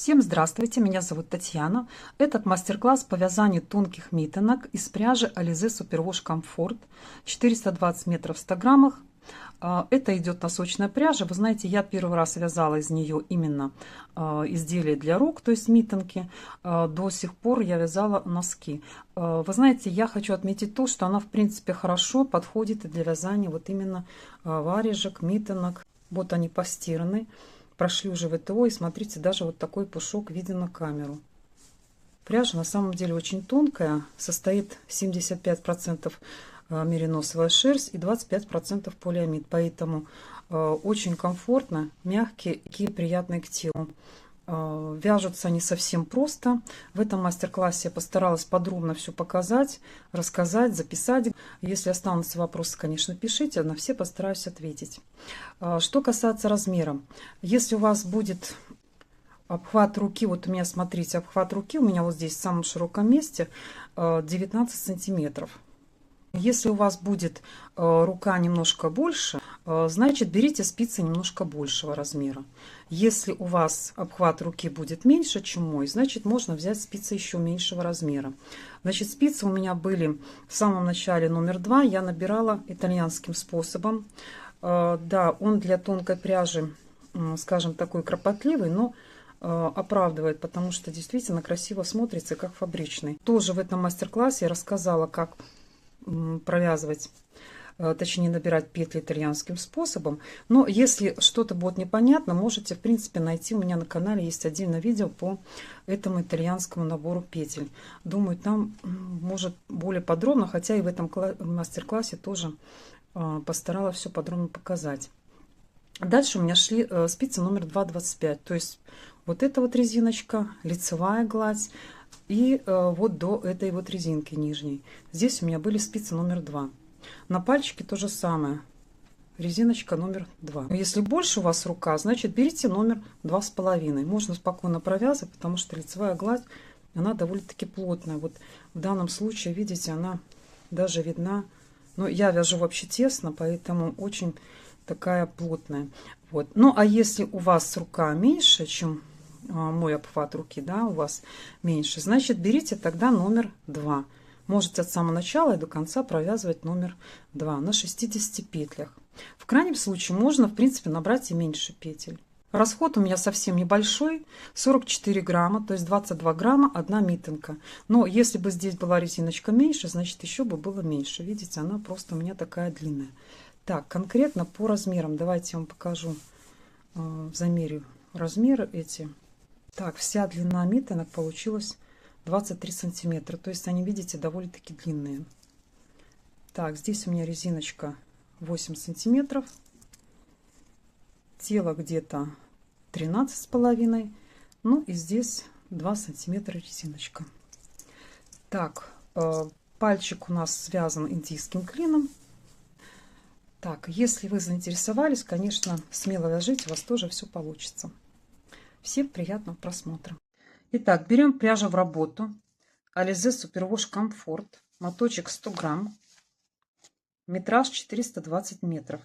Всем здравствуйте, меня зовут Татьяна. Этот мастер-класс по вязанию тонких митенок из пряжи Alize Superwash Comfort 420 метров в 100 граммах. Это идет носочная пряжа. Вы знаете, я первый раз вязала из нее именно изделия для рук, то есть митенки. До сих пор я вязала носки. Вы знаете, я хочу отметить то, что она в принципе хорошо подходит для вязания вот именно варежек, митенок. Вот они постираны. Прошли уже ВТО, и смотрите, даже вот такой пушок виден на камеру. Пряжа на самом деле очень тонкая, состоит 75% мериносовая шерсть и 25% полиамид, поэтому очень комфортно, мягкие и приятные к телу. Вяжутся они совсем просто. В этом мастер-классе я постаралась подробно все показать, рассказать, записать. Если останутся вопросы, конечно, пишите, на все постараюсь ответить. Что касается размера, если у вас будет обхват руки, вот у меня, смотрите, обхват руки у меня вот здесь в самом широком месте 19 сантиметров. Если у вас будет рука немножко больше, значит берите спицы немножко большего размера. Если у вас обхват руки будет меньше, чем мой, значит можно взять спицы еще меньшего размера. Значит, спицы у меня были в самом начале номер 2, я набирала итальянским способом. Да, он для тонкой пряжи, скажем, такой кропотливый, но оправдывает, потому что действительно красиво смотрится, как фабричный. Тоже в этом мастер-классе я рассказала, как провязывать, точнее набирать петли итальянским способом. Но если что-то будет непонятно, можете в принципе найти, у меня на канале есть отдельное видео по этому итальянскому набору петель. Думаю, там может более подробно, хотя и в этом мастер-классе тоже постаралась все подробно показать. Дальше у меня шли спицы номер 2,25, то есть вот эта вот резиночка, лицевая гладь. И вот до этой вот резинки нижней. Здесь у меня были спицы номер 2. На пальчике то же самое. Резиночка номер 2. Если больше у вас рука, значит берите номер 2,5. Можно спокойно провязывать, потому что лицевая гладь, она довольно-таки плотная. Вот в данном случае, видите, она даже видна. Но я вяжу вообще тесно, поэтому очень такая плотная. Вот. Ну а если у вас рука меньше, чем мой обхват руки, да, у вас меньше, значит берите тогда номер 2. Можете от самого начала и до конца провязывать номер 2 на 60 петлях. В крайнем случае можно в принципе набрать и меньше петель. Расход у меня совсем небольшой, 44 грамма, то есть 22 грамма одна митенка. Но если бы здесь была резиночка меньше, значит еще бы было меньше. Видите, она просто у меня такая длинная. Так, конкретно по размерам, давайте я вам покажу, замерю размеры эти. Так, вся длина митенок получилась 23 сантиметра. То есть они, видите, довольно-таки длинные. Так, здесь у меня резиночка 8 сантиметров. Тело где-то 13,5. Ну и здесь 2 сантиметра резиночка. Так, пальчик у нас связан индийским клином. Так, если вы заинтересовались, конечно, смело вяжите, у вас тоже все получится. Всем приятного просмотра. Итак, берем пряжу в работу. Alize Superwash Comfort. Моточек 100 грамм. Метраж 420 метров.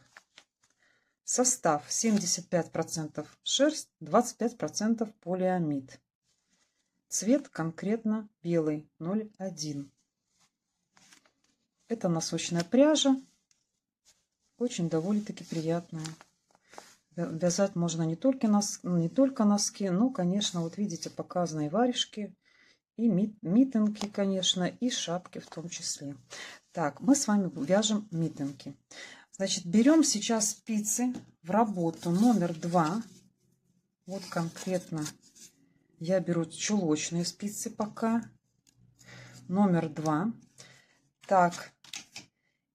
Состав 75% шерсть, 25% полиамид. Цвет конкретно белый, 0,1. Это носочная пряжа. Очень довольно-таки приятная. Вязать можно не только носки, но, конечно, вот видите, показаны и варежки, и митенки, конечно, и шапки в том числе. Так, мы с вами вяжем митенки. Значит, берем сейчас спицы в работу номер 2. Вот конкретно я беру чулочные спицы пока. Номер 2. Так,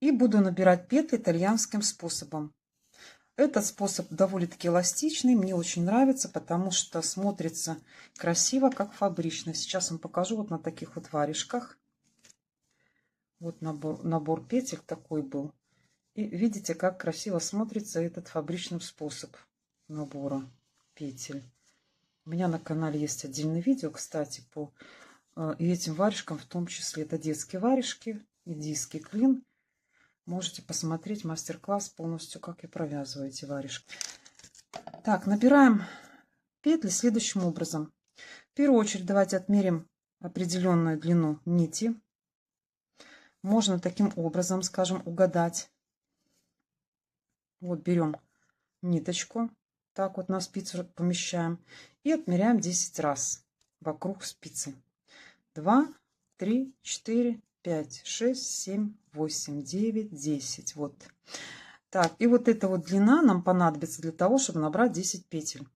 и буду набирать петли итальянским способом. Этот способ довольно-таки эластичный, мне очень нравится, потому что смотрится красиво, как фабрично. Сейчас вам покажу вот на таких вот варежках. Вот набор петель такой был. И видите, как красиво смотрится этот фабричный способ набора петель. У меня на канале есть отдельное видео, кстати, по и этим варежкам в том числе. Это детские варежки, индийский клин. Можете посмотреть мастер-класс полностью, как я провязываю эти варежки. Так, набираем петли следующим образом. В первую очередь давайте отмерим определенную длину нити. Можно таким образом, скажем, угадать. Вот берем ниточку, так вот на спицу помещаем и отмеряем 10 раз вокруг спицы. 2, 3, 4, 5, 6, 7, 8, 9, 10. Вот. Так, и вот эта вот длина нам понадобится для того, чтобы набрать 10 петель.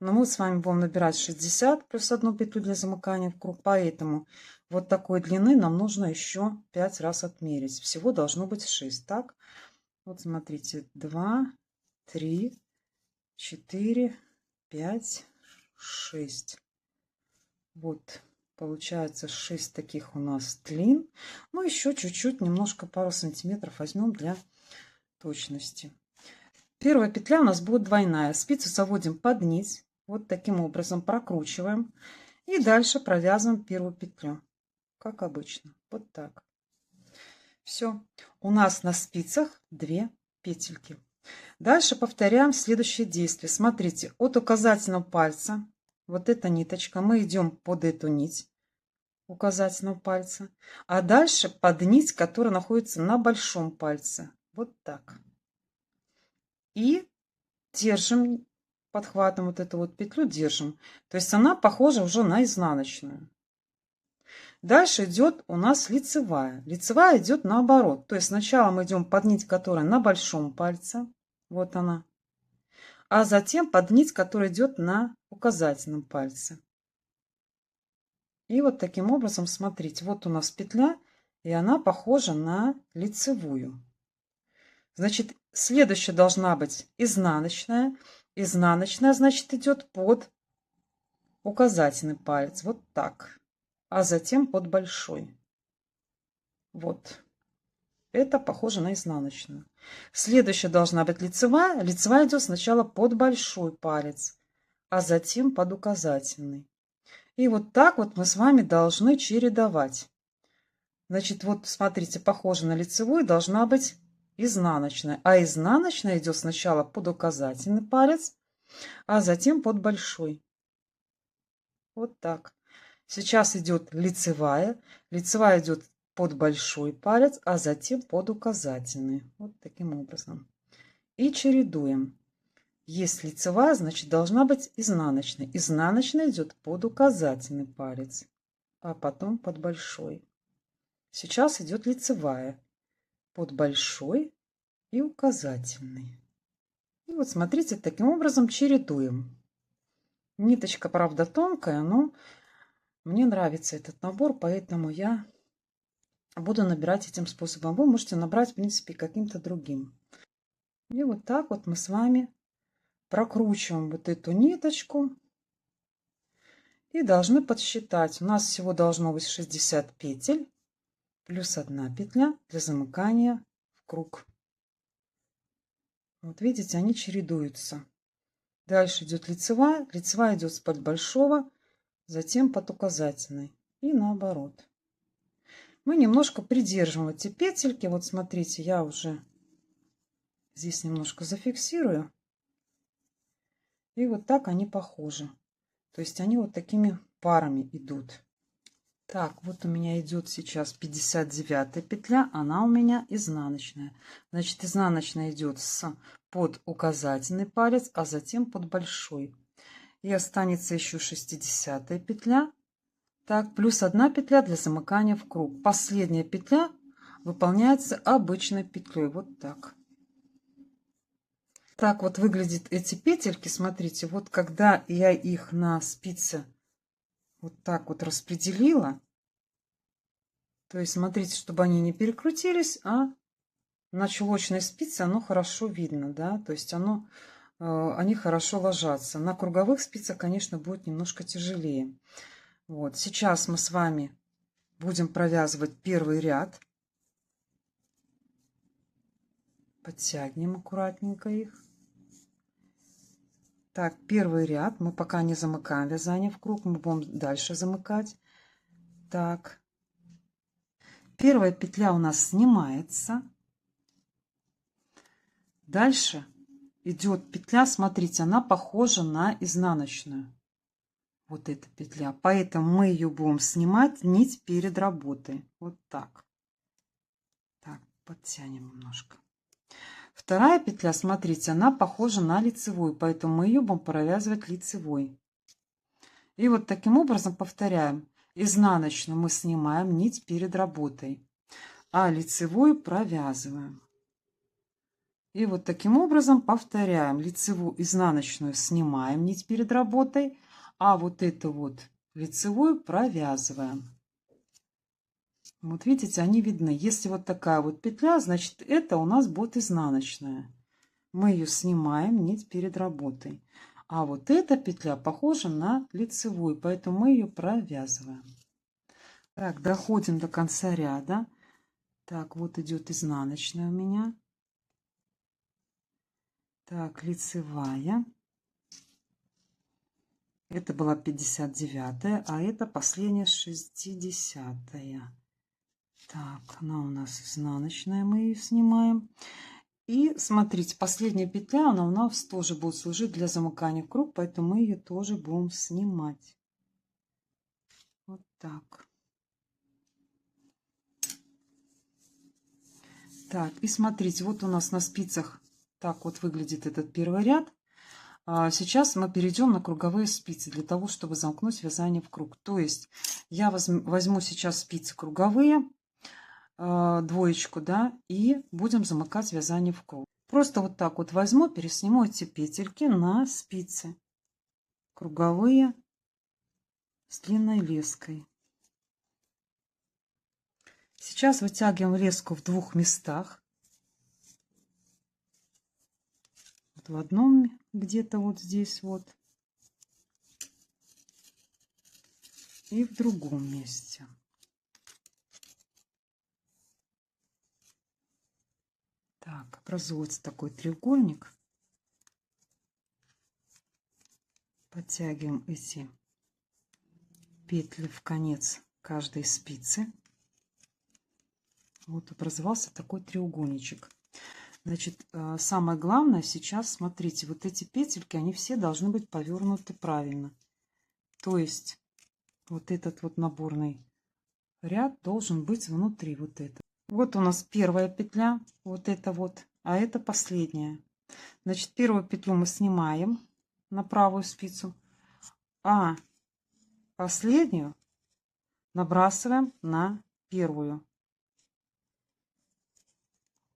Но мы с вами будем набирать 60 плюс 1 петлю для замыкания в круг, поэтому вот такой длины нам нужно еще 5 раз отмерить. Всего должно быть 6. Так, вот смотрите, 2, 3, 4, 5, 6. Вот, получается 6 таких у нас длин. Ну, еще чуть-чуть, немножко, пару сантиметров возьмем для точности. Первая петля у нас будет двойная. Спицу заводим под нить. Вот таким образом прокручиваем. И дальше провязываем первую петлю. Как обычно. Вот так. Все. У нас на спицах 2 петельки. Дальше повторяем следующее действие. Смотрите, от указательного пальца, вот эта ниточка, мы идем под эту нить указательного пальца. А дальше под нить, которая находится на большом пальце. Вот так. И держим, подхватом вот эту вот петлю держим. То есть она похожа уже на изнаночную. Дальше идет у нас лицевая. Лицевая идет наоборот. То есть сначала мы идем под нить, которая на большом пальце. Вот она. А затем под нить, которая идет на указательном пальце. И вот таким образом, смотрите, вот у нас петля, и она похожа на лицевую. Значит, следующая должна быть изнаночная. Изнаночная, значит, идет под указательный палец. Вот так. А затем под большой. Вот. Это похоже на изнаночную. Следующая должна быть лицевая. Лицевая идет сначала под большой палец, а затем под указательный. И вот так вот мы с вами должны чередовать. Значит, вот смотрите, похоже на лицевую должна быть изнаночная. А изнаночная идет сначала под указательный палец, а затем под большой. Вот так. Сейчас идет лицевая. Лицевая идет под большой палец, а затем под указательный. Вот таким образом. И чередуем. Есть лицевая, значит, должна быть изнаночная. Изнаночная идет под указательный палец, а потом под большой. Сейчас идет лицевая. Под большой и указательный. И вот смотрите, таким образом чередуем. Ниточка, правда, тонкая, но мне нравится этот набор, поэтому я буду набирать этим способом. Вы можете набрать, в принципе, каким-то другим. И вот так вот мы с вами прокручиваем вот эту ниточку. И должны подсчитать. У нас всего должно быть 60 петель. Плюс 1 петля для замыкания в круг. Вот видите, они чередуются. Дальше идет лицевая. Лицевая идет под большого, затем под указательной. И наоборот. Мы немножко придерживаем эти петельки. Вот смотрите, я уже здесь немножко зафиксирую. И вот так они похожи. То есть они вот такими парами идут. Так, вот у меня идет сейчас 59 петля, она у меня изнаночная. Значит, изнаночная идет под указательный палец, а затем под большой. И останется еще 60 петля. Так, плюс 1 петля для замыкания в круг. Последняя петля выполняется обычной петлей. Вот так. Так вот выглядят эти петельки. Смотрите, вот когда я их на спице вот так вот распределила, то есть смотрите, чтобы они не перекрутились, а на чулочной спице оно хорошо видно, да, то есть они хорошо ложатся. На круговых спицах, конечно, будет немножко тяжелее. Вот, сейчас мы с вами будем провязывать первый ряд. Подтягиваем аккуратненько их. Так, первый ряд. Мы пока не замыкаем вязание в круг, мы будем дальше замыкать. Так. Первая петля у нас снимается. Дальше идет петля, смотрите, она похожа на изнаночную. вот эта петля. Поэтому мы ее будем снимать нить перед работой. Вот так. Так, подтянем немножко. Вторая петля, смотрите, она похожа на лицевую, поэтому мы ее будем провязывать лицевой. И вот таким образом повторяем. Изнаночную мы снимаем нить перед работой, а лицевую провязываем. И вот таким образом повторяем. Лицевую, изнаночную снимаем нить перед работой, а вот эту вот лицевую провязываем. Вот видите, они видны. Если вот такая вот петля, значит это у нас будет изнаночная. Мы ее снимаем нить перед работой. А вот эта петля похожа на лицевую, поэтому мы ее провязываем. Так, доходим до конца ряда. Так, вот идет изнаночная у меня. Так, лицевая. Это была 59-я, а это последняя 60-я. Так, она у нас изнаночная, мы ее снимаем. И смотрите, последняя петля, она у нас тоже будет служить для замыкания в круг, поэтому мы ее тоже будем снимать. Вот так. Так, и смотрите, вот у нас на спицах так вот выглядит этот первый ряд. Сейчас мы перейдем на круговые спицы для того, чтобы замкнуть вязание в круг. То есть я возьму сейчас спицы круговые, двоечку, да, и будем замыкать вязание в круг. Просто вот так вот возьму, пересниму эти петельки на спицы круговые с длинной леской. Сейчас вытягиваем леску в двух местах. Вот в одном где-то вот здесь вот. И в другом месте. Так, образуется такой треугольник. Подтягиваем эти петли в конец каждой спицы. Вот образовался такой треугольничек. Значит, самое главное сейчас, смотрите, вот эти петельки, они все должны быть повернуты правильно. То есть вот этот вот наборный ряд должен быть внутри вот этого. Вот у нас первая петля, вот это вот, а это последняя. Значит, первую петлю мы снимаем на правую спицу, а последнюю набрасываем на первую.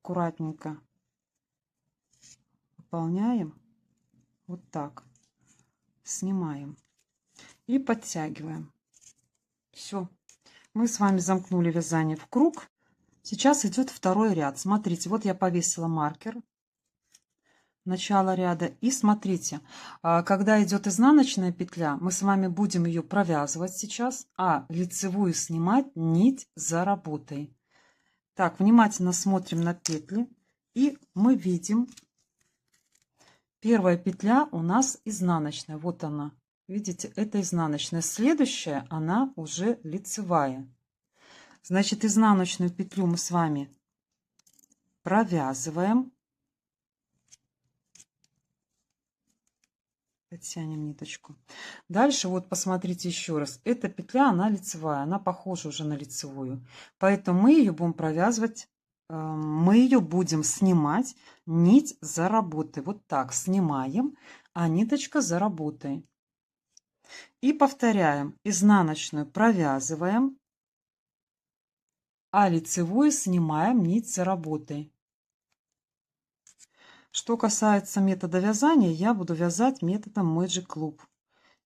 Аккуратненько выполняем вот так, снимаем и подтягиваем. Все, мы с вами замкнули вязание в круг. Сейчас идет второй ряд. Смотрите, вот я повесила маркер, начало ряда, и смотрите, когда идет изнаночная петля, мы с вами будем ее провязывать сейчас, а лицевую снимать нить за работой. Так, внимательно смотрим на петли, и мы видим, первая петля у нас изнаночная, вот она, видите, это изнаночная. Следующая, она уже лицевая. Значит, изнаночную петлю мы с вами провязываем, подтянем ниточку. Дальше вот посмотрите еще раз, эта петля, она лицевая, она похожа уже на лицевую, поэтому мы ее будем провязывать. Мы ее будем снимать нить за работой. Вот так снимаем, а ниточка за работой. И повторяем. Изнаночную провязываем, а лицевую снимаем нить за работой. Что касается метода вязания, я буду вязать методом Magic Loop.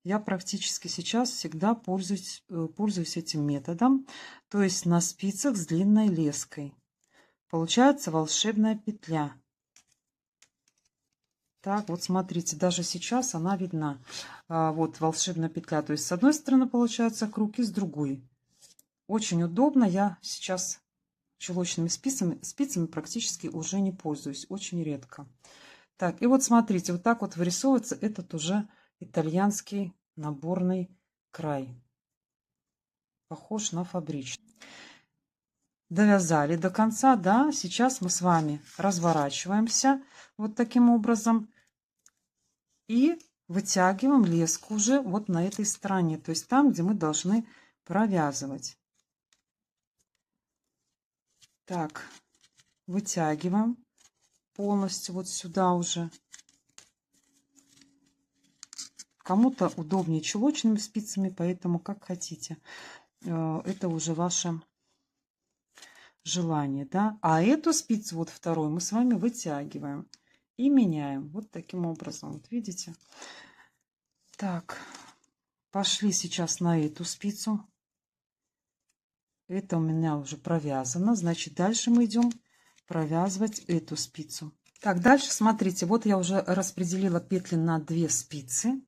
Я практически сейчас всегда пользуюсь этим методом, то есть на спицах с длинной леской. Получается волшебная петля. Так, вот смотрите, даже сейчас она видна. Вот волшебная петля. То есть с одной стороны получается круг и с другой. Очень удобно. Я сейчас чулочными спицами практически уже не пользуюсь. Очень редко. Так, и вот смотрите, вот так вот вырисовывается этот уже итальянский наборный край. Похож на фабричный. Довязали до конца, да, сейчас мы с вами разворачиваемся вот таким образом и вытягиваем леску уже вот на этой стороне, то есть там, где мы должны провязывать. Так, вытягиваем полностью вот сюда уже. Кому-то удобнее чулочными спицами, поэтому как хотите. Это уже ваше желание, да. А эту спицу, вот вторую, мы с вами вытягиваем и меняем. Вот таким образом, вот видите. Так, пошли сейчас на эту спицу. Это у меня уже провязано. Значит, дальше мы идем провязывать эту спицу. Так, дальше смотрите, вот я уже распределила петли на 2 спицы.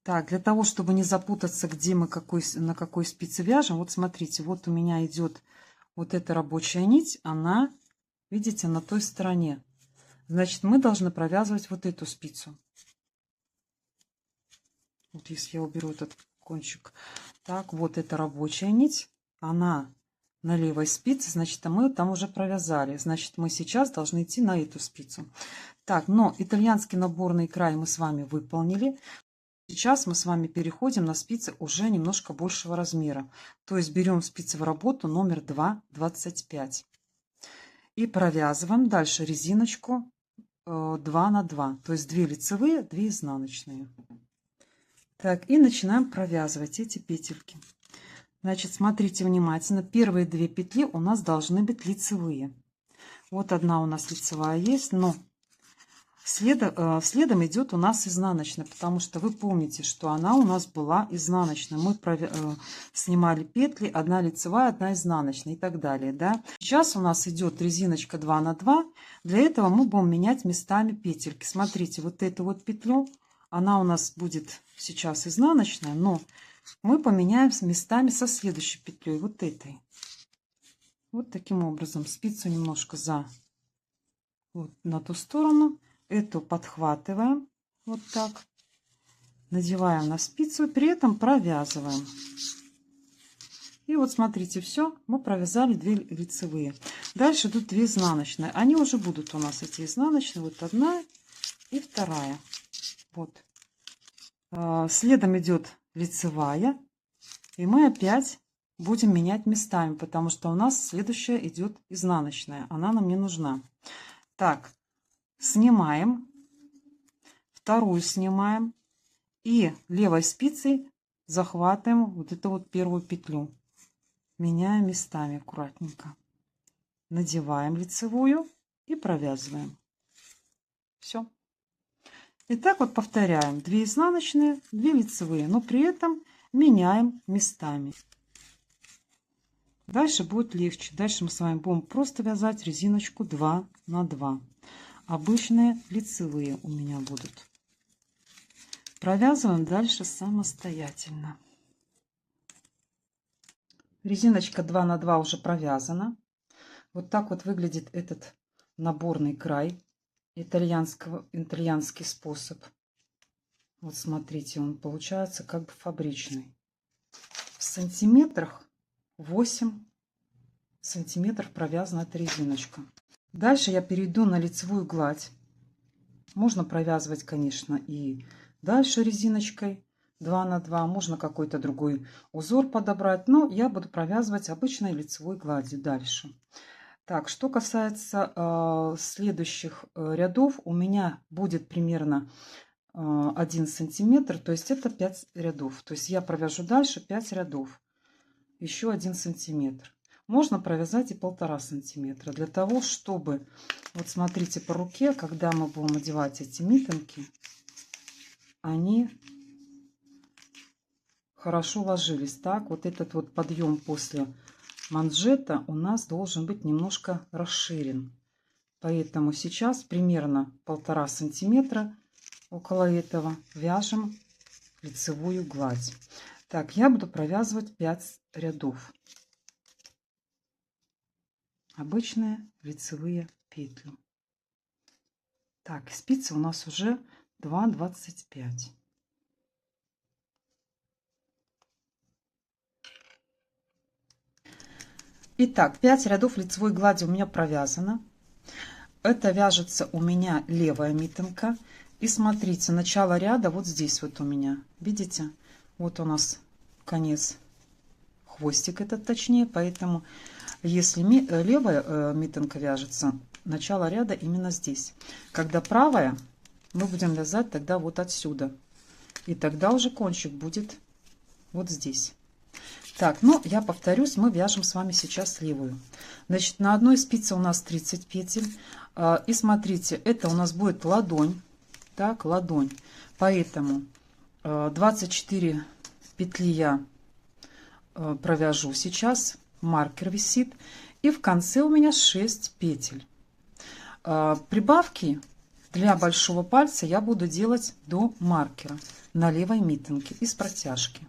Так, для того, чтобы не запутаться, где мы на какой спице вяжем, вот смотрите, вот у меня идет вот эта рабочая нить, она, видите, на той стороне. Значит, мы должны провязывать вот эту спицу. Вот если я уберу этот кончик. Так, вот эта рабочая нить, она на левой спице, значит, а мы там уже провязали. Значит, мы сейчас должны идти на эту спицу. Так, но итальянский наборный край мы с вами выполнили. Сейчас мы с вами переходим на спицы уже немножко большего размера. То есть берем спицы в работу номер 2,25 и провязываем дальше резиночку 2 на 2. То есть 2 лицевые, 2 изнаночные. Так, и начинаем провязывать эти петельки. Значит, смотрите внимательно. Первые 2 петли у нас должны быть лицевые. Вот одна у нас лицевая есть, но следом идет у нас изнаночная, потому что вы помните, что она у нас была изнаночная. Мы снимали петли, одна лицевая, одна изнаночная и так далее. Да? Сейчас у нас идет резиночка 2 на 2. Для этого мы будем менять местами петельки. Смотрите, вот эту вот петлю, она у нас будет сейчас изнаночная, но мы поменяем местами со следующей петлей, вот этой. Вот таким образом. Спицу немножко вот на ту сторону. Эту подхватываем вот так, надеваем на спицу, при этом провязываем. И вот смотрите, все, мы провязали 2 лицевые. Дальше идут 2 изнаночные. Они уже будут у нас, эти изнаночные, вот одна и вторая. Вот. Следом идет лицевая, и мы опять будем менять местами, потому что у нас следующая идет изнаночная, она нам не нужна. Так. Снимаем, вторую снимаем и левой спицей захватываем вот эту вот первую петлю, меняем местами аккуратненько, надеваем лицевую и провязываем. Все. И так вот повторяем: 2 изнаночные, 2 лицевые, но при этом меняем местами. Дальше будет легче. Дальше мы с вами будем просто вязать резиночку 2 на 2. Обычные лицевые у меня будут. Провязываем дальше самостоятельно. Резиночка 2 на 2 уже провязана. Вот так вот выглядит этот наборный край. Итальянский способ. Вот смотрите, он получается как бы фабричный. В сантиметрах 8 сантиметров провязана эта резиночка. Дальше я перейду на лицевую гладь. Можно провязывать, конечно, и дальше резиночкой 2 на 2. Можно какой-то другой узор подобрать. Но я буду провязывать обычной лицевой гладью дальше. Так, что касается следующих рядов, у меня будет примерно 1 сантиметр. То есть это 5 рядов. То есть я провяжу дальше 5 рядов. Еще 1 сантиметр. Можно провязать и 1,5 сантиметра, для того, чтобы, вот смотрите, по руке, когда мы будем одевать эти митенки, они хорошо ложились. Так, вот этот вот подъем после манжета у нас должен быть немножко расширен. Поэтому сейчас примерно 1,5 сантиметра около этого вяжем лицевую гладь. Так, я буду провязывать 5 рядов. Обычные лицевые петли. Так, спицы у нас уже 2,25. Итак, 5 рядов лицевой глади у меня провязано. Это вяжется у меня левая митенка. И смотрите, начало ряда вот здесь вот у меня. Видите? Вот у нас конец, хвостик этот точнее. Поэтому если левая митенка вяжется, начало ряда именно здесь. Когда правая, мы будем вязать тогда вот отсюда. И тогда уже кончик будет вот здесь. Так, ну я повторюсь, мы вяжем с вами сейчас левую. Значит, на одной спице у нас 30 петель. И смотрите, это у нас будет ладонь. Так, ладонь. Поэтому 24 петли я провяжу сейчас. Маркер висит. И в конце у меня 6 петель. Прибавки для большого пальца я буду делать до маркера на левой митенке из протяжки.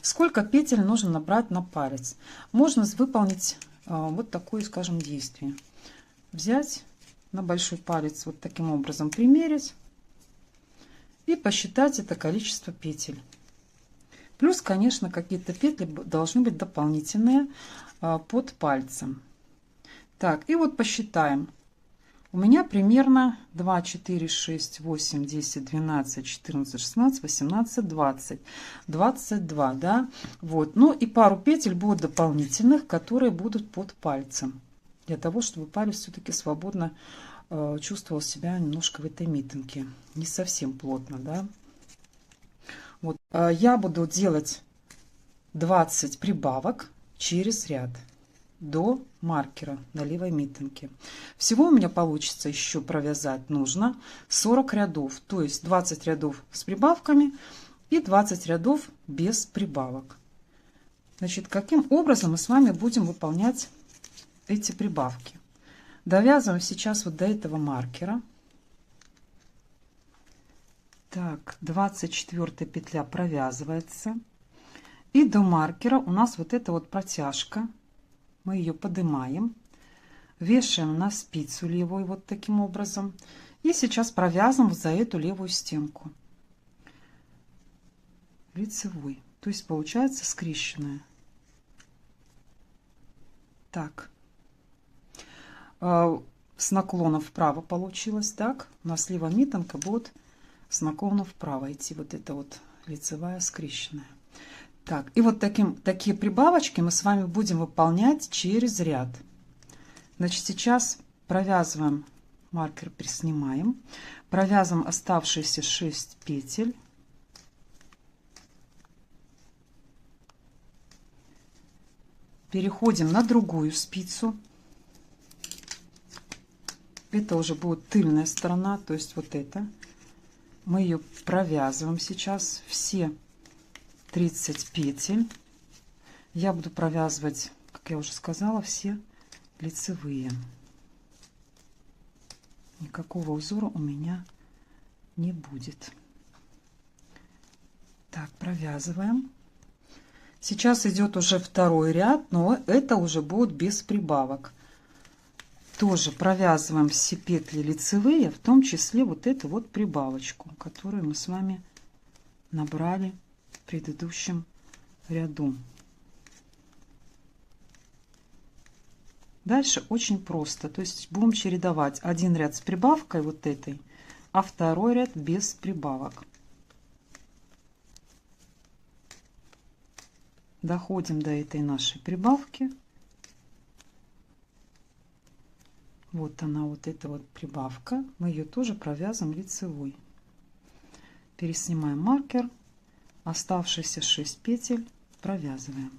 Сколько петель нужно набрать на палец? Можно выполнить вот такое, скажем, действие. Взять на большой палец вот таким образом, примерить и посчитать это количество петель. Плюс, конечно, какие-то петли должны быть дополнительные под пальцем. Так, и вот посчитаем. У меня примерно 2, 4, 6, 8, 10, 12, 14, 16, 18, 20, 22, да? Вот. Ну и пару петель будет дополнительных, которые будут под пальцем. Для того, чтобы палец все-таки свободно чувствовал себя немножко в этой митенке. Не совсем плотно, да? Вот. Я буду делать 20 прибавок через ряд до маркера на левой митенке. Всего у меня получится еще провязать нужно 40 рядов, то есть 20 рядов с прибавками и 20 рядов без прибавок. Значит, каким образом мы с вами будем выполнять эти прибавки? Довязываем сейчас вот до этого маркера. Так, 24 петля провязывается. И до маркера у нас вот эта вот протяжка. Мы ее поднимаем, вешаем на спицу левую вот таким образом. И сейчас провязываем за эту левую стенку лицевой. То есть получается скрещенная. Так. С наклоном вправо получилось. Так. У нас левая митенка будет с наклоном вправо идти. Вот это вот лицевая скрещенная. Так, и вот такие прибавочки мы с вами будем выполнять через ряд. Значит, сейчас провязываем, маркер приснимаем, провязываем оставшиеся 6 петель. Переходим на другую спицу. Это уже будет тыльная сторона, то есть вот это. Мы ее провязываем сейчас все 30 петель. Я буду провязывать, как я уже сказала, все лицевые. Никакого узора у меня не будет. Так, провязываем. Сейчас идет уже второй ряд, но это уже будет без прибавок. Тоже провязываем все петли лицевые, в том числе вот эту вот прибавочку, которую мы с вами набрали в предыдущем ряду. Дальше очень просто, то есть будем чередовать один ряд с прибавкой вот этой, а второй ряд без прибавок. Доходим до этой нашей прибавки. Вот она, вот эта вот прибавка. Мы ее тоже провязываем лицевой. Переснимаем маркер. Оставшиеся 6 петель провязываем.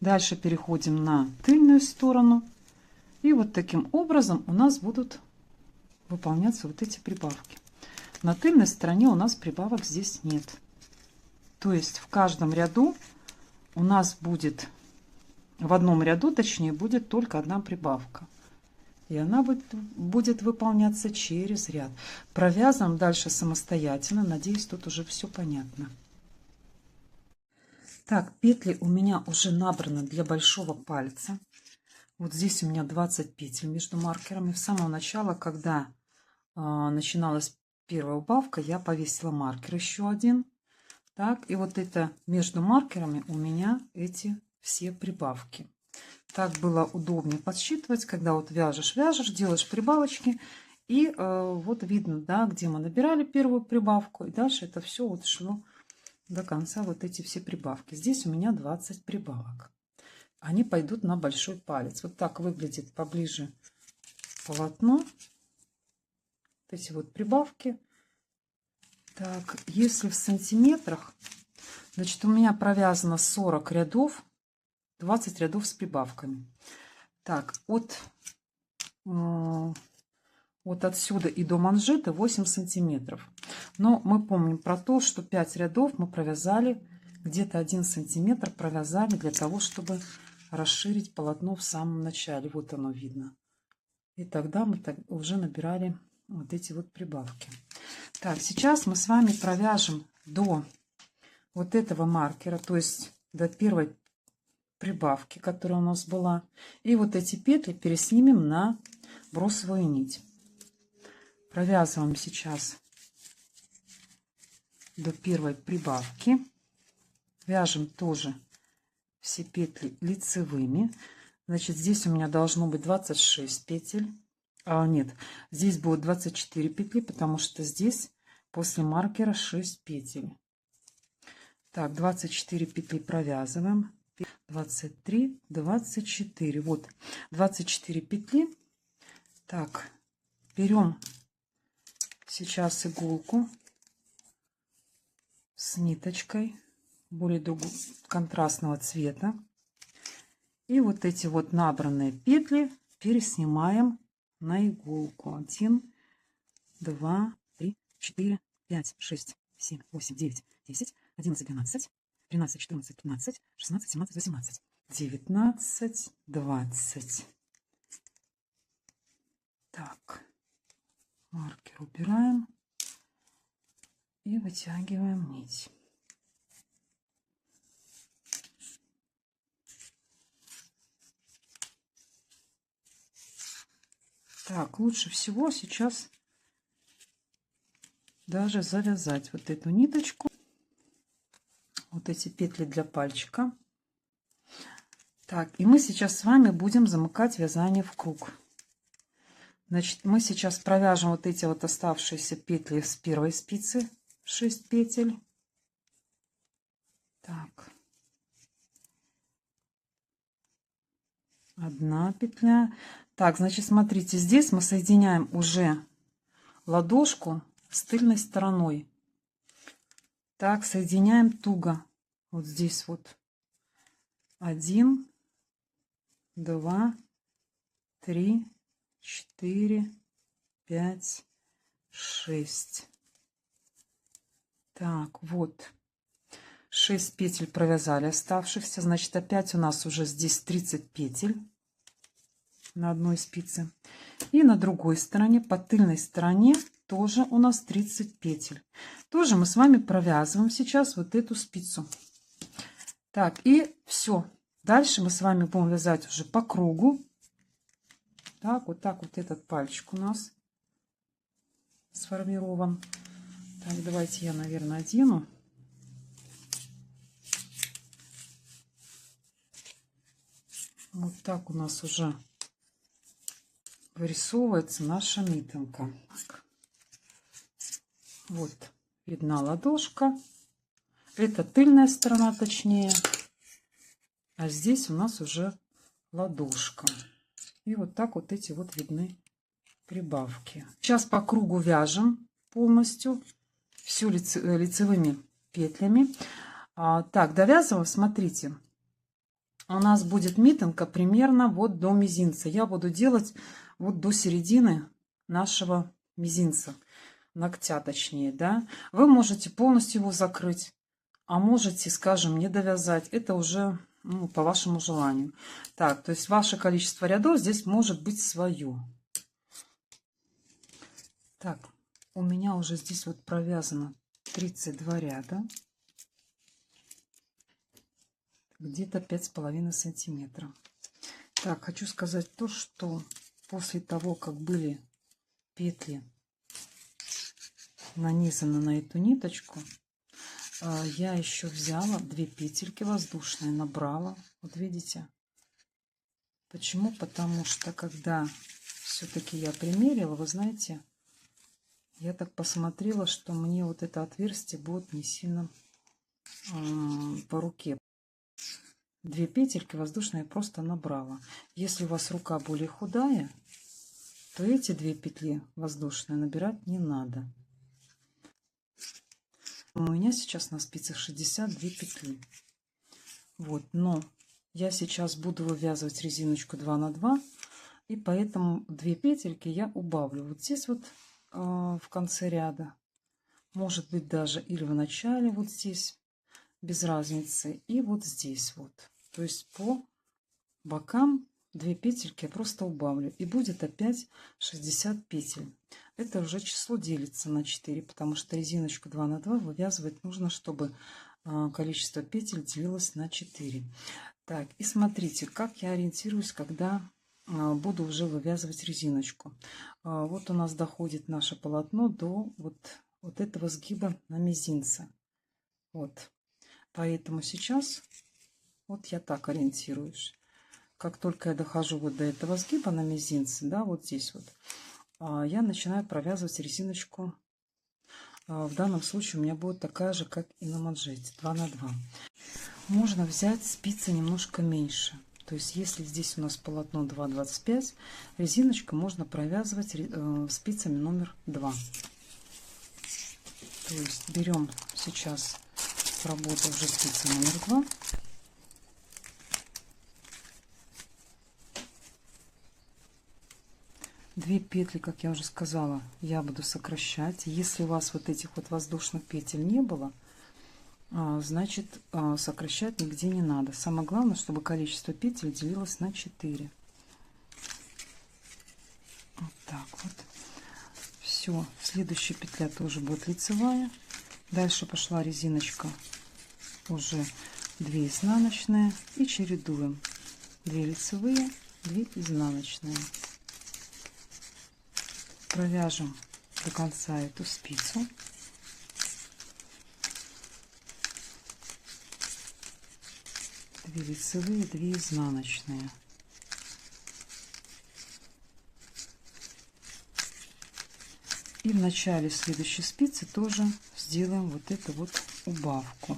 Дальше переходим на тыльную сторону. И вот таким образом у нас будут выполняться вот эти прибавки. На тыльной стороне у нас прибавок здесь нет. То есть в каждом ряду у нас будет, в одном ряду точнее, будет только одна прибавка. И она будет выполняться через ряд. Провязываем дальше самостоятельно. Надеюсь, тут уже все понятно. Так, петли у меня уже набраны для большого пальца. Вот здесь у меня 20 петель между маркерами. В самого начала, когда начиналась первая убавка, я повесила маркер еще один. Так, и вот это между маркерами у меня эти все прибавки. Так было удобнее подсчитывать, когда вот вяжешь, делаешь прибавочки И вот видно, да, где мы набирали первую прибавку. И дальше это все вот шло до конца, вот эти все прибавки. Здесь у меня 20 прибавок. Они пойдут на большой палец. Вот так выглядит поближе полотно. Вот эти вот прибавки. Так, если в сантиметрах, значит, у меня провязано 40 рядов, 20 рядов с прибавками. Так, вот отсюда и до манжеты 8 сантиметров. Но мы помним про то, что 5 рядов мы провязали, где-то 1 сантиметр провязали для того, чтобы расширить полотно в самом начале. Вот оно видно. И тогда мы уже набирали вот эти вот прибавки. Так, сейчас мы с вами провяжем до вот этого маркера, то есть до первой прибавки, которая у нас была. И вот эти петли переснимем на бросовую нить. Провязываем сейчас до первой прибавки. Вяжем тоже все петли лицевыми. Значит, здесь у меня должно быть 26 петель. Нет, здесь будет 24 петли, потому что здесь после маркера 6 петель. Так, 24 петли провязываем. 23, 24. Вот 24 петли. Так, берем сейчас иголку с ниточкой более контрастного цвета. И вот эти вот набранные петли переснимаем на иголку. 1, 2, 3, 4, 5, 6, 7, 8, 9, 10, 11, 12, 13, 14, 15, 16, 17, 18, 19, 20. Так, маркер убираем и вытягиваем нить. Так, лучше всего сейчас даже завязать вот эту ниточку, вот эти петли для пальчика. Так, и мы сейчас с вами будем замыкать вязание в круг. Значит, мы сейчас провяжем вот эти вот оставшиеся петли с первой спицы, 6 петель. Так, 1 петля. Так, значит, смотрите, здесь мы соединяем уже ладошку с тыльной стороной. Так, соединяем туго. Вот здесь вот 1, 2, 3, 4, 5, 6. Так, вот 6 петель провязали оставшихся. Значит, опять у нас уже здесь 30 петель на одной спице. И на другой стороне, по тыльной стороне, тоже у нас 30 петель. Тоже мы с вами провязываем сейчас вот эту спицу. Так, и все. Дальше мы с вами будем вязать уже по кругу. Так вот этот пальчик у нас сформирован. Так, давайте я, наверное, одену. Вот так у нас уже вырисовывается наша митенка. Вот видна ладошка. Это тыльная сторона, точнее. А здесь у нас уже ладошка. И вот так вот эти вот видны прибавки. Сейчас по кругу вяжем полностью. Все лицевыми петлями. Так, довязываем, смотрите. У нас будет митенка примерно вот до мизинца. Я буду делать вот до середины нашего мизинца. Ногтя точнее, да. Вы можете полностью его закрыть. А можете, скажем, не довязать. Это уже по вашему желанию. Так, то есть ваше количество рядов здесь может быть свое. Так, у меня уже здесь вот провязано 32 ряда. Где-то 5,5 сантиметра. Так, хочу сказать то, что после того, как были петли нанизаны на эту ниточку, я еще взяла 2 петельки воздушные, набрала. Вот видите? Почему? Потому что когда все-таки я примерила, вы знаете, я так посмотрела, что мне вот это отверстие будет не сильно по руке. 2 петельки воздушные я просто набрала. Если у вас рука более худая, то эти 2 петли воздушные набирать не надо. У меня сейчас на спицах 62 петли. Вот, но я сейчас буду вывязывать резиночку 2 на 2, и поэтому 2 петельки я убавлю вот здесь вот в конце ряда, может быть даже или в начале вот здесь, без разницы, и вот здесь вот. То есть по бокам 2 петельки я просто убавлю, и будет опять 60 петель. Это уже число делится на 4, потому что резиночку 2 на 2 вывязывать нужно, чтобы количество петель делилось на 4. Так, и смотрите, как я ориентируюсь, когда буду уже вывязывать резиночку. Вот у нас доходит наше полотно до вот этого сгиба на мизинце. Вот. Поэтому сейчас вот я так ориентируюсь. Как только я дохожу вот до этого сгиба на мизинце, да, вот здесь вот, я начинаю провязывать резиночку. В данном случае у меня будет такая же, как и на манжете, 2 на 2. Можно взять спицы немножко меньше. То есть, если здесь у нас полотно 2,25, резиночку можно провязывать спицами номер 2. То есть, берем сейчас работу уже спицы номер 2. Две петли, как я уже сказала, я буду сокращать. Если у вас вот этих вот воздушных петель не было, значит, сокращать нигде не надо. Самое главное, чтобы количество петель делилось на 4. Вот так вот. Все. Следующая петля тоже будет лицевая. Дальше пошла резиночка, уже 2 изнаночные. И чередуем. 2 лицевые, 2 изнаночные. Провяжем до конца эту спицу. Две лицевые, 2 изнаночные. И в начале следующей спицы тоже сделаем вот эту вот убавку,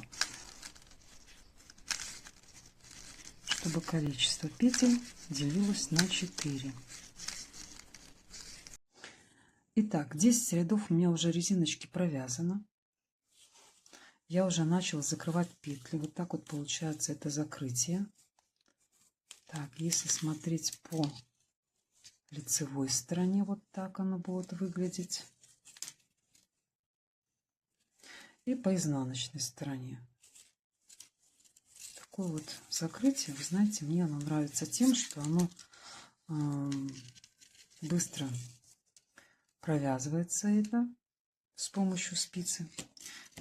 чтобы количество петель делилось на 4. Итак, 10 рядов у меня уже резиночки провязано. Я уже начала закрывать петли. Вот так вот получается это закрытие. Так, если смотреть по лицевой стороне, вот так оно будет выглядеть. И по изнаночной стороне. Такое вот закрытие, вы знаете, мне оно нравится тем, что оно быстро провязывается это с помощью спицы.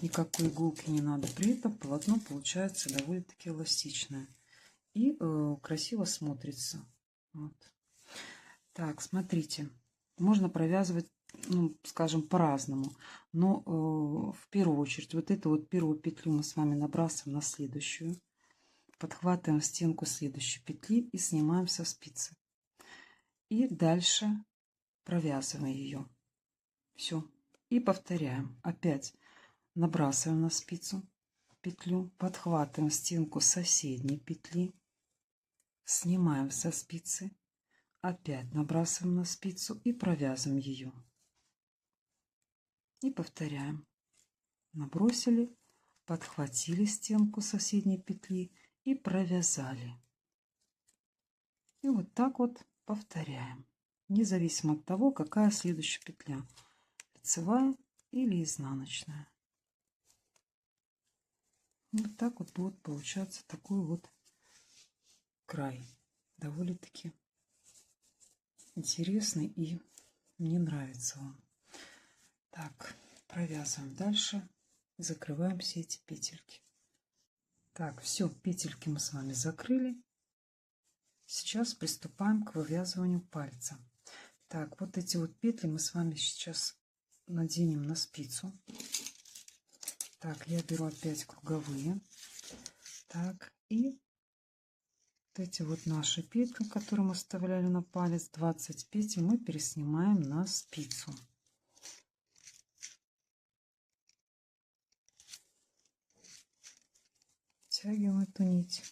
Никакой иголки не надо. При этом полотно получается довольно-таки эластичное. И красиво смотрится. Вот. Так, смотрите. Можно провязывать, ну, скажем, по-разному. Но в первую очередь вот эту вот первую петлю мы с вами набрасываем на следующую. Подхватываем стенку следующей петли и снимаем со спицы. И дальше провязываем ее. Все. И повторяем. Опять набрасываем на спицу петлю, подхватываем стенку соседней петли, снимаем со спицы, опять набрасываем на спицу и провязываем ее. И повторяем. Набросили, подхватили стенку соседней петли и провязали. И вот так вот повторяем, независимо от того, какая следующая петля, лицевая или изнаночная. Вот так вот будет получаться такой вот край. Довольно-таки интересный, и мне нравится он. Так, провязываем дальше, закрываем все эти петельки. Так, все, петельки мы с вами закрыли. Сейчас приступаем к вывязыванию пальца. Так, вот эти вот петли мы с вами сейчас наденем на спицу. Так, я беру опять круговые. Так, и вот эти вот наши петли, которые мы вставляли на палец, 20 петель, мы переснимаем на спицу. Втягиваем эту нить.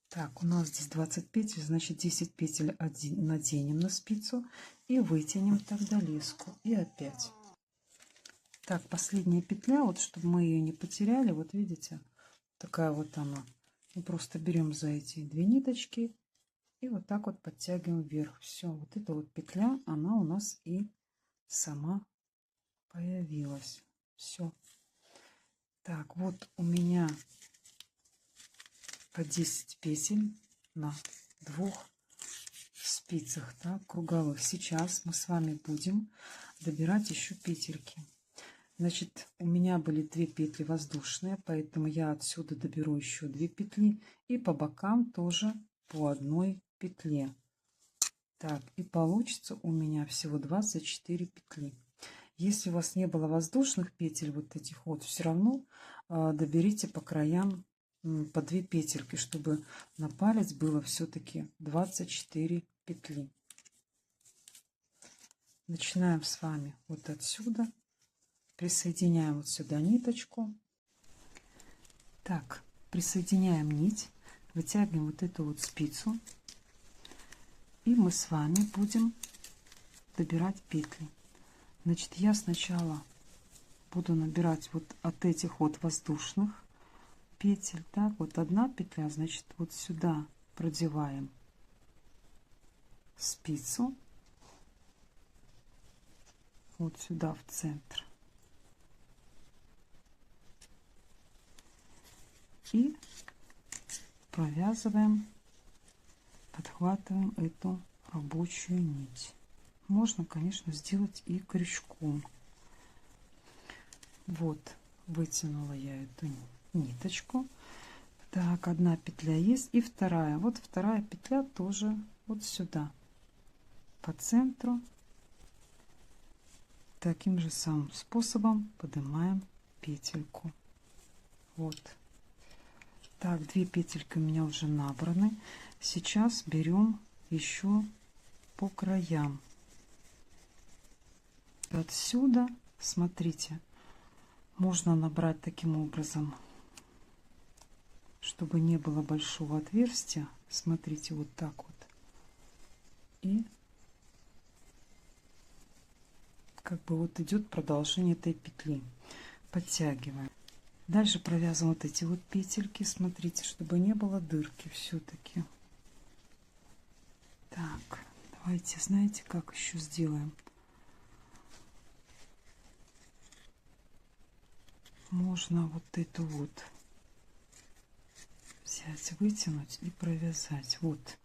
Так, у нас здесь 20 петель, значит 10 петель наденем на спицу и вытянем тогда леску. И опять. Так, последняя петля, вот чтобы мы ее не потеряли, вот видите, такая вот она. Мы просто берем за эти две ниточки и вот так вот подтягиваем вверх. Все, вот эта вот петля, она у нас и сама появилась. Все. Так, вот у меня по 10 петель на двух спицах, так, круговых. Сейчас мы с вами будем добирать еще петельки. Значит, у меня были 2 петли воздушные, поэтому я отсюда доберу еще 2 петли и по бокам тоже по одной петле. Так, и получится у меня всего 24 петли. Если у вас не было воздушных петель, вот этих вот, все равно доберите по краям по 2 петельки, чтобы на палец было все-таки 24 петли. Начинаем с вами вот отсюда. Присоединяем вот сюда ниточку. Так, присоединяем нить, вытягиваем вот эту вот спицу. И мы с вами будем добирать петли. Значит, я сначала буду набирать вот от этих вот воздушных петель. Так, вот одна петля, значит, вот сюда продеваем спицу. Вот сюда в центр. И провязываем, подхватываем эту рабочую нить. Можно, конечно, сделать и крючком. Вот, вытянула я эту ниточку. Так, одна петля есть и вторая. Вот вторая петля тоже вот сюда, по центру. Таким же самым способом поднимаем петельку. Вот. Так, 2 петельки у меня уже набраны. Сейчас берем еще по краям. Отсюда, смотрите, можно набрать таким образом, чтобы не было большого отверстия. Смотрите, вот так вот. И как бы вот идет продолжение этой петли. Подтягиваем. Дальше провязываем вот эти вот петельки. Смотрите, чтобы не было дырки все-таки. Так, давайте, знаете, как еще сделаем? Можно вот эту вот взять, вытянуть и провязать. Вот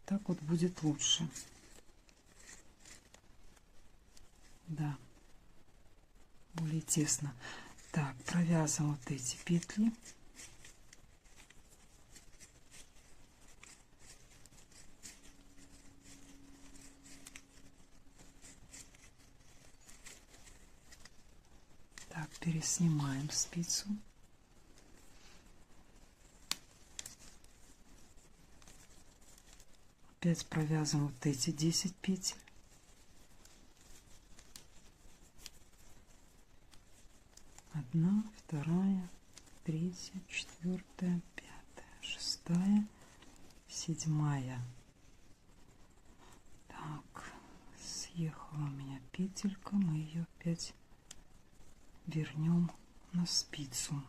так вот будет лучше. Да, более тесно. Так, провязываем вот эти петли. Так, переснимаем спицу. Опять провязываем вот эти 10 петель. Одна, вторая, третья, четвертая, пятая, шестая, седьмая. Так, съехала у меня петелька, мы ее опять вернем на спицу.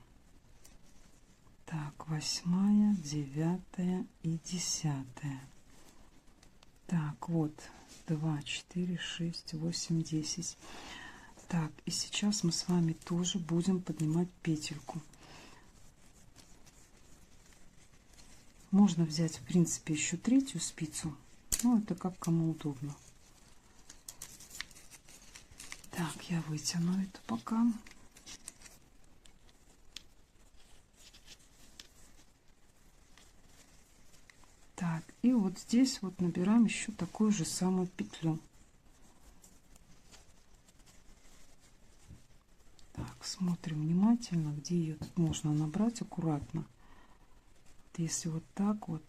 Так, 8, 9 и 10. Так, вот 2, 4, 6, 8, 10. Так, и сейчас мы с вами тоже будем поднимать петельку. Можно взять, в принципе, еще третью спицу. Ну, это как кому удобно. Так, я вытяну это пока. Так, и вот здесь вот набираем еще такую же самую петлю. Так, Смотрим внимательно, где ее тут можно набрать аккуратно. Вот если вот так вот,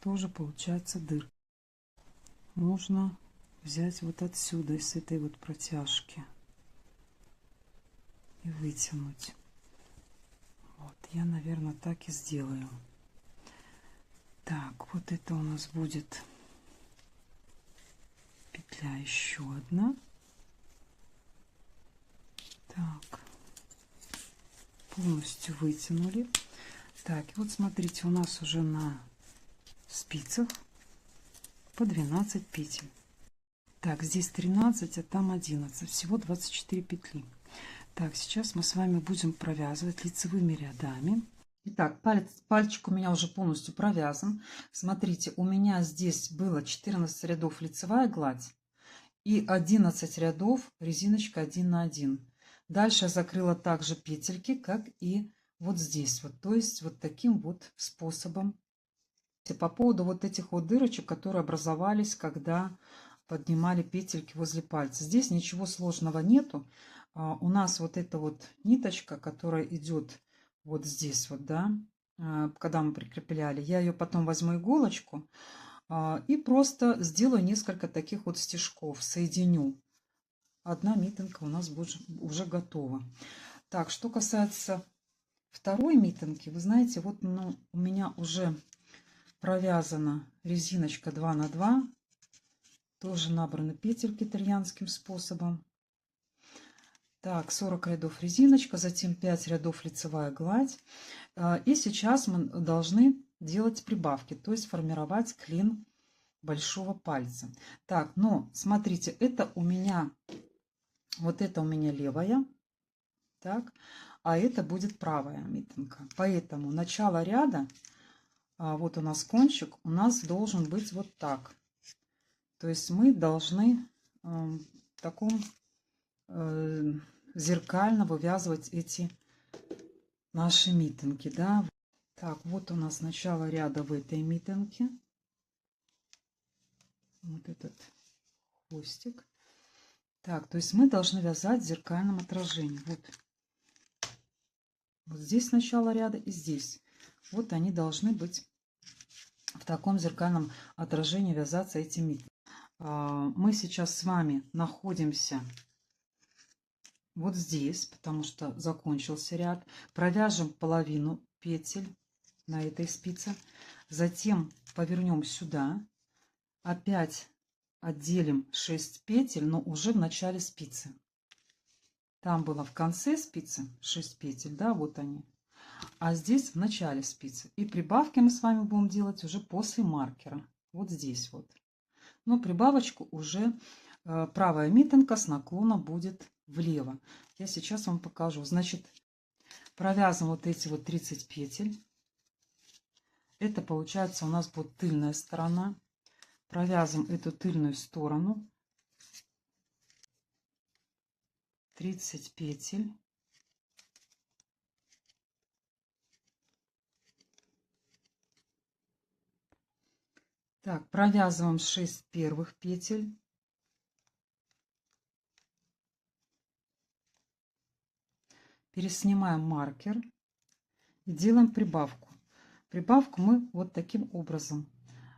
тоже получается дырка. Можно взять вот отсюда, с этой вот протяжки, и вытянуть. Вот, я, наверное, так и сделаю. Так, вот это у нас будет петля еще одна. Так, полностью вытянули. Так, и вот смотрите, у нас уже на спицах по 12 петель. Так, здесь 13, а там 11. Всего 24 петли. Так, сейчас мы с вами будем провязывать лицевыми рядами. Итак, пальчик у меня уже полностью провязан. Смотрите, у меня здесь было 14 рядов лицевая гладь и 11 рядов резиночка 1 на 1. Дальше я закрыла также петельки, как и вот здесь. Вот, то есть вот таким вот способом. По поводу вот этих вот дырочек, которые образовались, когда поднимали петельки возле пальца. Здесь ничего сложного нету. У нас вот эта вот ниточка, которая идет вот здесь вот, да, когда мы прикрепляли, я ее потом возьму иголочку и просто сделаю несколько таких вот стежков, соединю. Одна митинка у нас будет уже готова. Так, что касается второй митинки, вы знаете, вот у меня уже провязана резиночка 2 на 2. Тоже набраны петельки итальянским способом. Так, 40 рядов резиночка, затем 5 рядов лицевая гладь. И сейчас мы должны делать прибавки, то есть формировать клин большого пальца. Так, но смотрите, это у меня, вот это у меня левая, так, а это будет правая митинка. Поэтому начало ряда, вот у нас кончик, у нас должен быть вот так. То есть мы должны в таком зеркально вывязывать эти наши митинги, да. Так, вот у нас начало ряда в этой митинге. Вот этот хвостик. Так, то есть мы должны вязать в зеркальном отражении. Вот здесь начало ряда и здесь. Вот они должны быть в таком зеркальном отражении вязаться эти митинги. Мы сейчас с вами находимся вот здесь, потому что закончился ряд. Провяжем половину петель на этой спице. Затем повернем сюда. Опять отделим 6 петель, но уже в начале спицы. Там было в конце спицы 6 петель, да, вот они. А здесь в начале спицы. И прибавки мы с вами будем делать уже после маркера. Вот здесь вот. Но прибавочку уже правая митинка с наклоном будет влево. Я сейчас вам покажу. Значит, провязываем вот эти вот 30 петель. Это получается у нас будет тыльная сторона. Провязываем эту тыльную сторону. 30 петель. Так, провязываем 6 первых петель. Переснимаем маркер и делаем прибавку. Прибавку мы вот таким образом.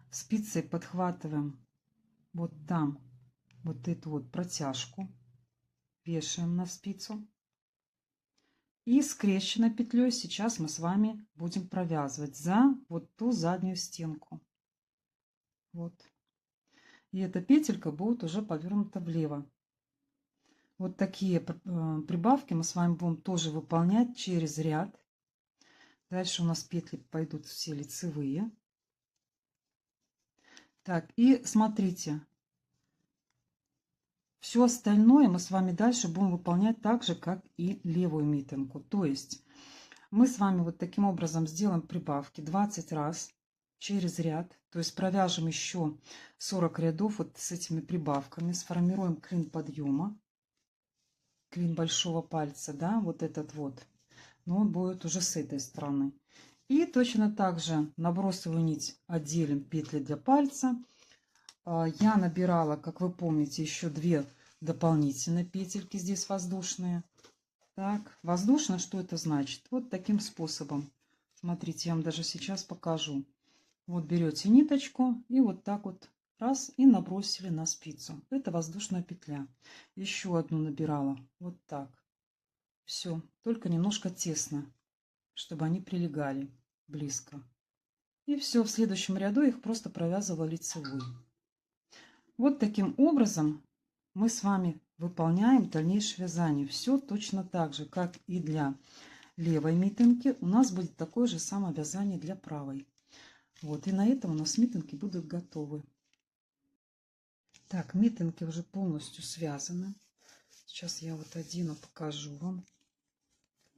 Спицей подхватываем вот там вот эту вот протяжку. Вешаем на спицу. И скрещенной петлей сейчас мы с вами будем провязывать за вот ту заднюю стенку. Вот. И эта петелька будет уже повернута влево. Вот такие прибавки мы с вами будем тоже выполнять через ряд. Дальше у нас петли пойдут все лицевые. Так, и смотрите. Все остальное мы с вами дальше будем выполнять так же, как и левую митинку. То есть мы с вами вот таким образом сделаем прибавки 20 раз через ряд. То есть провяжем еще 40 рядов вот с этими прибавками. Сформируем клин подъема. Клин большого пальца, да, вот этот вот. Но он будет уже с этой стороны. И точно так же набросовую нить отделим петли для пальца. Я набирала, как вы помните, еще 2 дополнительно петельки здесь воздушные. Так, воздушно, что это значит? Вот таким способом. Смотрите, я вам даже сейчас покажу. Вот берете ниточку и вот так вот раз и набросили на спицу. Это воздушная петля. Еще одну набирала. Вот так. Все, только немножко тесно, чтобы они прилегали близко. И все, в следующем ряду их просто провязывала лицевой. Вот таким образом мы с вами выполняем дальнейшее вязание. Все точно так же, как и для левой митенки. У нас будет такое же самое вязание для правой. Вот, и на этом у нас митенки будут готовы. Так, митенки уже полностью связаны. Сейчас я вот одену, покажу вам.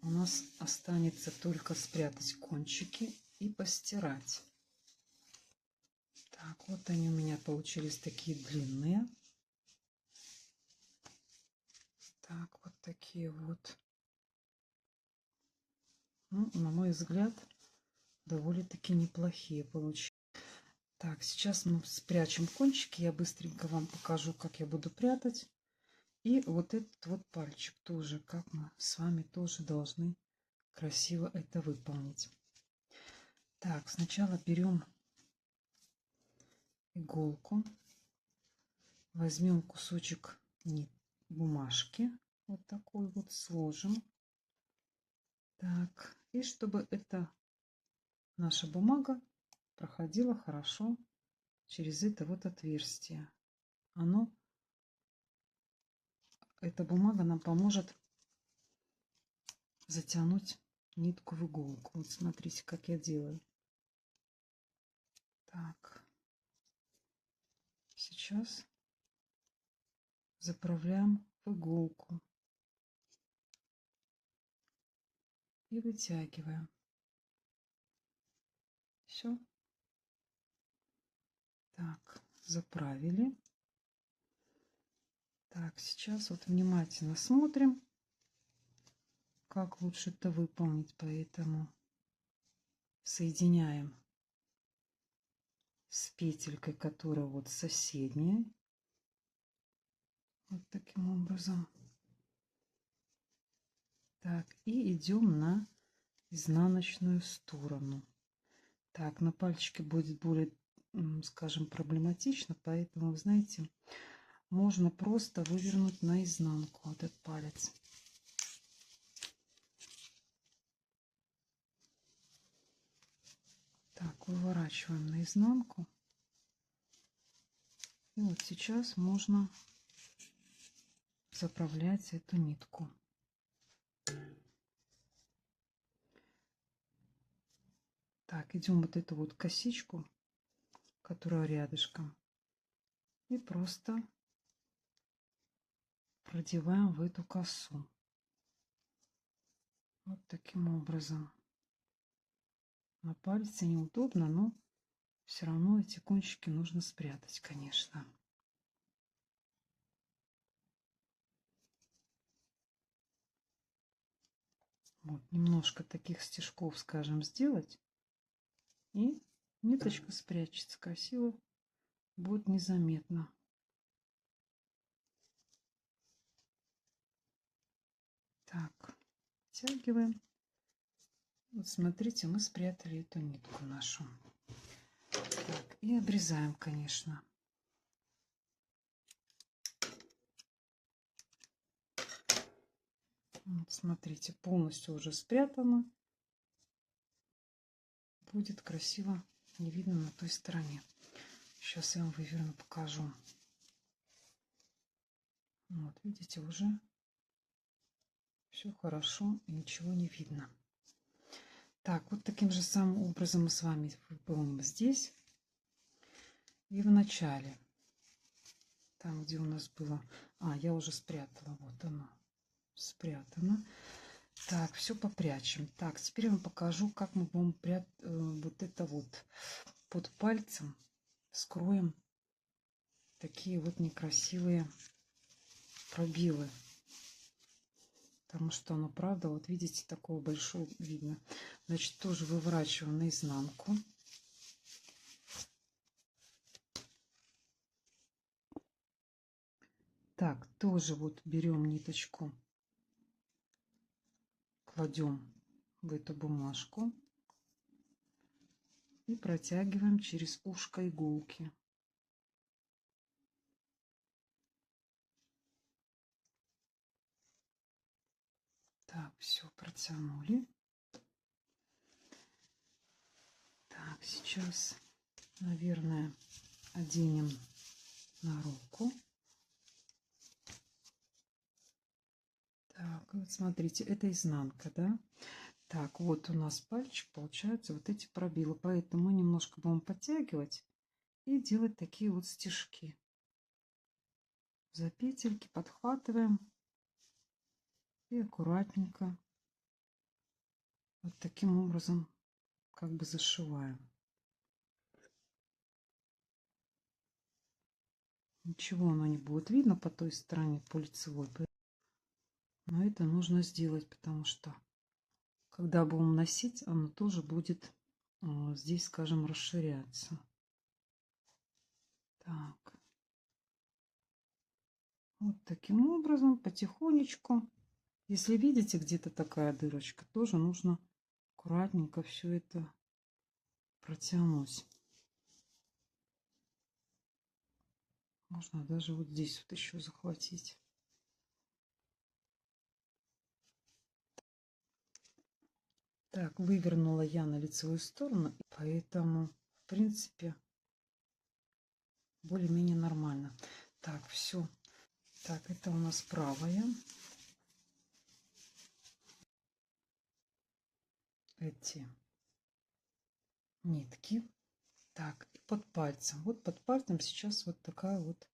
У нас останется только спрятать кончики и постирать. Так, вот они у меня получились такие длинные. Так, вот такие вот. Ну, на мой взгляд, довольно-таки неплохие получились. Так, сейчас мы спрячем кончики. Я быстренько вам покажу, как я буду прятать. И вот этот вот пальчик тоже, как мы с вами тоже должны красиво это выполнить. Так, сначала берем иголку, возьмем кусочек бумажки, вот такой вот сложим. Так, и чтобы эта наша бумага проходила хорошо через это вот отверстие. Эта бумага нам поможет затянуть нитку в иголку. Вот смотрите, как я делаю. Так, сейчас заправляем в иголку и вытягиваем. Все. Так, заправили. Так, сейчас вот внимательно смотрим, как лучше это выполнить. Поэтому соединяем с петелькой, которая вот соседняя. Вот таким образом. Так, и идем на изнаночную сторону. Так, на пальчике будет более, скажем, проблематично, поэтому, вы знаете, можно просто вывернуть наизнанку этот палец. Так, выворачиваем наизнанку. И вот сейчас можно заправлять эту нитку. Так, идем вот эту вот косичку, которая рядышком, и просто продеваем в эту косу. Вот таким образом. На пальце неудобно, но все равно эти кончики нужно спрятать, конечно. Вот, немножко таких стежков, скажем, сделать. И ниточка спрячется красиво, будет незаметно. Так, втягиваем. Вот смотрите, мы спрятали эту нитку нашу. Так, и обрезаем, конечно. Вот, смотрите, полностью уже спрятано. Будет красиво, не видно на той стороне. Сейчас я вам выверну, покажу. Вот, видите, уже все хорошо и ничего не видно. Так, вот таким же самым образом мы с вами выполним здесь и в начале. Там, где у нас было... я уже спрятала. Вот оно. Спрятано. Так, все попрячем. Так, теперь я вам покажу, как мы будем прятать вот это вот под пальцем. Скроем такие вот некрасивые пробелы. Потому что оно, правда, вот видите, такого большого видно. Значит, тоже выворачиваем наизнанку. Так, тоже вот берем ниточку, кладем в эту бумажку и протягиваем через ушко иголки. Так, все, протянули. Так, сейчас, наверное, оденем на руку. Так, вот смотрите, это изнанка, да? Так, вот у нас пальчик, получается, вот эти пробелы. Поэтому мы немножко будем подтягивать и делать такие вот стежки. За петельки подхватываем и аккуратненько вот таким образом как бы зашиваем. Ничего оно не будет видно по той стороне, по лицевой. Но это нужно сделать, потому что когда будем носить, оно тоже будет здесь, скажем, расширяться. Так. Вот таким образом, потихонечку. Если видите где-то такая дырочка, тоже нужно аккуратненько все это протянуть. Можно даже вот здесь вот еще захватить. Так, вывернула я на лицевую сторону, поэтому, в принципе, более-менее нормально. Так, все. Так, это у нас правая. Эти нитки. Так, и под пальцем. Вот под пальцем сейчас вот такая вот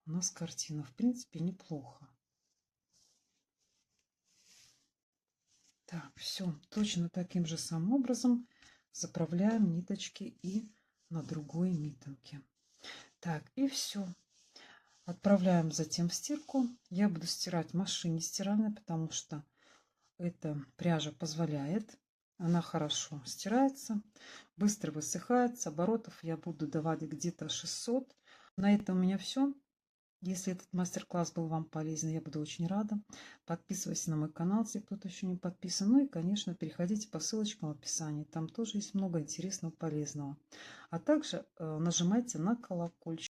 у нас картина. В принципе, неплохо. Так, все. Точно таким же самым образом заправляем ниточки и на другой митинге. Так, и все. Отправляем затем в стирку. Я буду стирать в машине стиральной, потому что эта пряжа позволяет. Она хорошо стирается, быстро высыхает. С оборотов я буду давать где-то 600. На этом у меня все. Если этот мастер-класс был вам полезен, я буду очень рада. Подписывайтесь на мой канал, если кто-то еще не подписан. Ну и, конечно, переходите по ссылочкам в описании. Там тоже есть много интересного, полезного. А также нажимайте на колокольчик.